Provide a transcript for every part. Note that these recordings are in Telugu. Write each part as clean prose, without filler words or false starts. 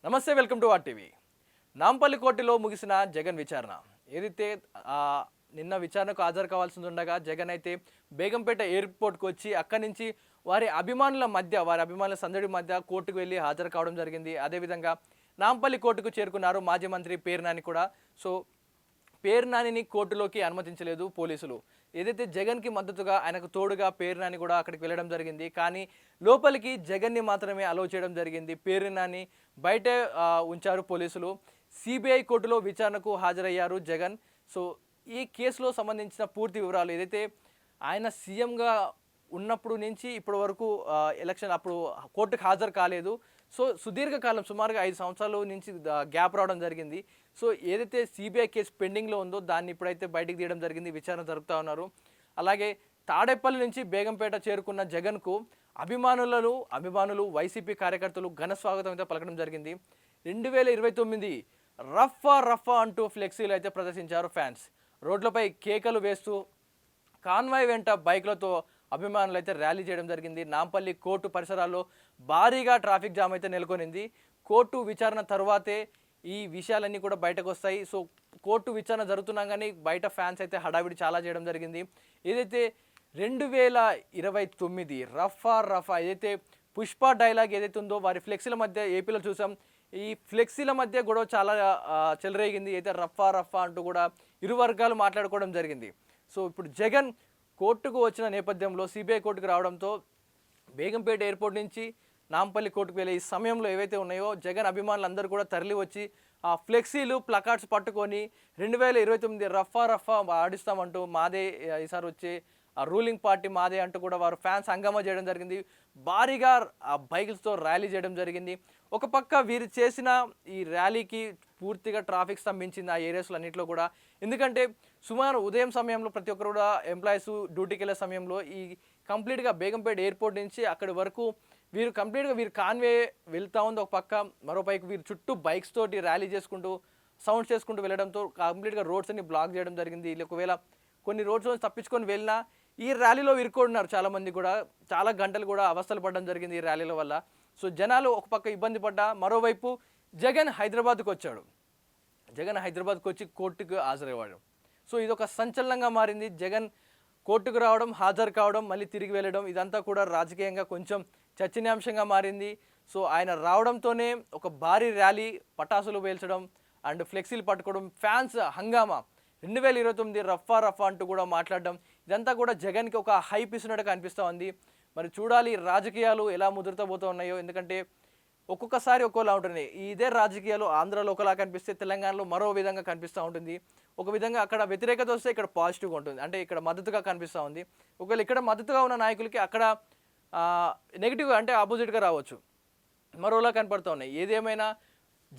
నమస్తే, వెల్కమ్ టు ఆర్టీవీ. నాంపల్లి కోర్టులో ముగిసిన జగన్ విచారణ. ఏదైతే నిన్న విచారణకు హాజరు కావాల్సి ఉండగా జగన్ అయితే బేగంపేట ఎయిర్పోర్ట్కి వచ్చి అక్కడి నుంచి వారి అభిమానుల సందడి మధ్య కోర్టుకు వెళ్ళి హాజరు కావడం జరిగింది. అదేవిధంగా నాంపల్లి కోర్టుకు చేరుకున్నారు మాజీ మంత్రి పేర్ని నాని కూడా. సో పేర్ని నానిని కోర్టులోకి అనుమతించలేదు పోలీసులు. ఏదైతే జగన్కి మద్దతుగా ఆయనకు తోడుగా పేర్ని నాని కూడా అక్కడికి వెళ్ళడం జరిగింది. కానీ లోపలికి జగన్ని మాత్రమే అలౌ చేయడం జరిగింది. పేర్ని నాని బయట ఉంచారు పోలీసులు. సిబిఐ కోర్టులో విచారణకు హాజరయ్యారు జగన్. సో ఈ కేసులో సంబంధించిన పూర్తి వివరాలు, ఏదైతే ఆయన సీఎంగా ఉన్నప్పుడు నుంచి ఇప్పటి వరకు ఎలక్షన్ అప్పుడు కోర్టుకు హాజరు కాలేదు. సో సుదీర్ఘకాలం సుమారుగా 5 సంవత్సరాల నుంచి గ్యాప్ రావడం జరిగింది. సో ఏదైతే సిబిఐ కేసు పెండింగ్లో ఉందో దాన్ని ఇప్పుడైతే బయటికి తీయడం జరిగింది. విచారణ జరుపుతూ ఉన్నారు. అలాగే తాడేపల్లి నుంచి బేగంపేట చేరుకున్న జగన్కు అభిమానులు వైసీపీ కార్యకర్తలు ఘన స్వాగతం అయితే పలకడం జరిగింది. 2029 రఫా అంటూ ఫ్లెక్సీలు అయితే ప్రదర్శించారు ఫ్యాన్స్. రోడ్లపై కేకలు వేస్తూ కాన్వాయ్ వెంట బైక్లతో అభిమానులు అయితే ర్యాలీ చేయడం జరిగింది. నాంపల్లి కోర్టు పరిసరాల్లో భారీగా ట్రాఫిక్ జామ్ అయితే నెలకొనింది. కోర్టు విచారణ తర్వాతే ఈ విషయాలన్నీ కూడా బయటకు వస్తాయి. సో కోర్టు విచారణ జరుగుతున్నా కానీ బయట ఫ్యాన్స్ అయితే హడావిడి చాలా చేయడం జరిగింది. ఏదైతే 2029 రఫా ఏదైతే పుష్ప డైలాగ్ ఏదైతే ఉందో వారి ఫ్లెక్సీల మధ్య ఏపీలో చూసాం. ఈ ఫ్లెక్సీల మధ్య గొడవ చాలా చెలరేగింది. అయితే రఫా అంటూ కూడా ఇరు వర్గాలు మాట్లాడుకోవడం జరిగింది. సో ఇప్పుడు జగన్ కోర్టుకు వచ్చిన నేపథ్యంలో సిబిఐ కోర్టుకు రావడంతో బేగంపేట ఎయిర్పోర్ట్ నుంచి నాంపల్లి కోర్టుకు వెళ్ళే ఈ సమయంలో ఏవైతే ఉన్నాయో జగన్ అభిమానులందరూ కూడా తరలి వచ్చి ఆ ఫ్లెక్సీలు ప్లకార్డ్స్ పట్టుకొని 2029 రఫా ఆడిస్తామంటూ మాదే ఈసారి వచ్చే ఆ రూలింగ్ పార్టీ మాదే అంటూ కూడా వారు ఫ్యాన్స్ హంగామా చేయడం జరిగింది. భారీగా ఆ బైక్స్తో ర్యాలీ చేయడం జరిగింది. ఒక పక్క వీరు చేసిన ఈ ర్యాలీకి పూర్తిగా ట్రాఫిక్ స్తంభించింది ఆ ఏరియాస్లో అన్నింటిలో కూడా. ఎందుకంటే సుమారు ఉదయం సమయంలో ప్రతి ఒక్కరు కూడా ఎంప్లాయీస్ డ్యూటీకి వెళ్ళే సమయంలో ఈ కంప్లీట్గా బేగంపేట ఎయిర్పోర్ట్ నుంచి అక్కడి వరకు వీరు కాన్వే వెళ్తూ ఉంది. ఒక పక్క మరోపైకి వీరు చుట్టూ బైక్స్ తోటి ర్యాలీ చేసుకుంటూ సౌండ్స్ చేసుకుంటూ వెళ్ళడంతో కంప్లీట్గా రోడ్స్ అన్ని బ్లాక్ చేయడం జరిగింది. ఒకవేళ కొన్ని రోడ్స్ తప్పించుకొని వెళ్ళినా ఈ ర్యాలీలో ఇరుక్కున్నారు చాలామంది కూడా. చాలా గంటలు కూడా అవస్థలు పడడం జరిగింది ఈ ర్యాలీల వల్ల. సో జనాలు ఒక పక్క ఇబ్బంది పడ్డా, మరోవైపు జగన్ హైదరాబాద్కు వచ్చాడు. జగన్ హైదరాబాద్కు వచ్చి కోర్టుకు హాజరయ్యాడు. సో ఇది ఒక సంచలనంగా మారింది. జగన్ కోర్టుకు రావడం, హాజరు కావడం, మళ్ళీ తిరిగి వెళ్ళడం, ఇదంతా కూడా రాజకీయంగా కొంచెం చర్చనీయాంశంగా మారింది. సో ఆయన రావడంతోనే ఒక భారీ ర్యాలీ, పటాసులు పేల్చడం అండ్ ఫ్లెక్సీలు పట్టుకోవడం, ఫ్యాన్స్ హంగామా 2029 రఫా అంటూ కూడా మాట్లాడడం, ఇదంతా కూడా జగన్కి ఒక హైప్ ఇస్తున్నట్టుగా అనిపిస్తూ ఉంది. మరి చూడాలి రాజకీయాలు ఎలా ముదురుతబోతూ ఉన్నాయో. ఎందుకంటే ఒక్కొక్కసారి ఒక్కోలా ఉంటుంది. ఇదే రాజకీయాలు ఆంధ్రాలో ఒకలా కనిపిస్తే తెలంగాణలో మరో విధంగా కనిపిస్తూ ఉంటుంది. ఒక విధంగా అక్కడ వ్యతిరేకత వస్తే ఇక్కడ పాజిటివ్గా ఉంటుంది, అంటే ఇక్కడ మద్దతుగా కనిపిస్తూ ఉంది. ఒకవేళ ఇక్కడ మద్దతుగా ఉన్న నాయకులకి అక్కడ నెగిటివ్గా అంటే ఆపోజిట్గా రావచ్చు, మరోలా కనపడుతూ ఉన్నాయి. ఏదేమైనా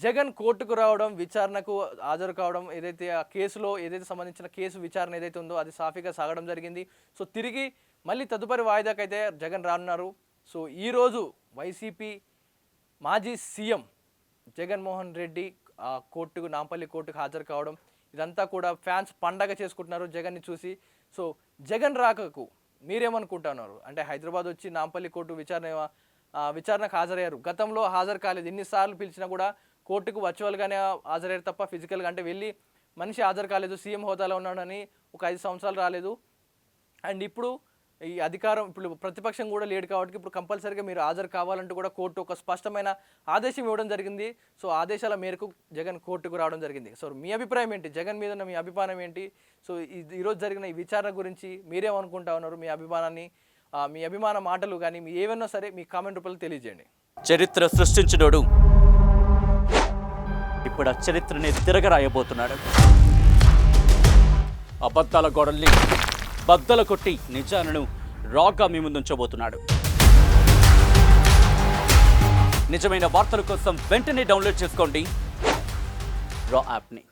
జగన్ కోర్టుకు రావడం, విచారణకు హాజరు కావడం, ఏదైతే ఆ కేసులో సంబంధించిన కేసు విచారణ ఏదైతే ఉందో అది సాఫీగా సాగడం జరిగింది. సో తిరిగి మళ్ళీ తదుపరి వాయిదాకైతే జగన్ రానున్నారు. సో ఈరోజు వైసీపీ మాజీ సీఎం జగన్మోహన్ రెడ్డి నాంపల్లి కోర్టుకు హాజరు కావడం, ఇదంతా కూడా ఫ్యాన్స్ పండగ చేసుకుంటున్నారు జగన్ని చూసి. సో జగన్ రాకకు మీరేమనుకుంటున్నారు? అంటే హైదరాబాద్ వచ్చి నాంపల్లి కోర్టు విచారణకు హాజరయ్యారు. గతంలో హాజరు కాలేదు. ఎన్నిసార్లు పిలిచినా కూడా కోర్టుకు వర్చువల్గానే హాజరయ్యారు తప్ప ఫిజికల్గా అంటే వెళ్ళి మనిషి హాజరు కాలేదు. సీఎం హోదాలో ఉన్నాడని ఒక 5 సంవత్సరాలు రాలేదు. అండ్ ఇప్పుడు ఈ అధికారం ఇప్పుడు ప్రతిపక్షం కూడా లేడు కాబట్టి ఇప్పుడు కంపల్సరీగా మీరు హాజరు కావాలంటూ కూడా కోర్టు ఒక స్పష్టమైన ఆదేశం ఇవ్వడం జరిగింది. సో ఆదేశాల మేరకు జగన్ కోర్టుకు రావడం జరిగింది. సో మీ అభిప్రాయం ఏంటి? జగన్ మీద ఉన్న మీ అభిప్రాయం ఏంటి? సో ఈరోజు జరిగిన ఈ విచారణ గురించి మీరేమనుకుంటా ఉన్నారు? మీ అభిమాన మాటలు కానీ మీ ఏవన్నా సరే మీ కామెంట్ రూపంలో తెలియజేయండి. చరిత్ర సృష్టించినోడు ఇప్పుడు ఆ చరిత్రని తిరగరాయబోతున్నాడు. అబద్ధాల గోడల్ని బద్దలు కొట్టి నిజాలను రాగా మీ ముందుంచబోతున్నాడు. నిజమైన వార్తల కోసం వెంటనే డౌన్లోడ్ చేసుకోండి రా యాప్ని.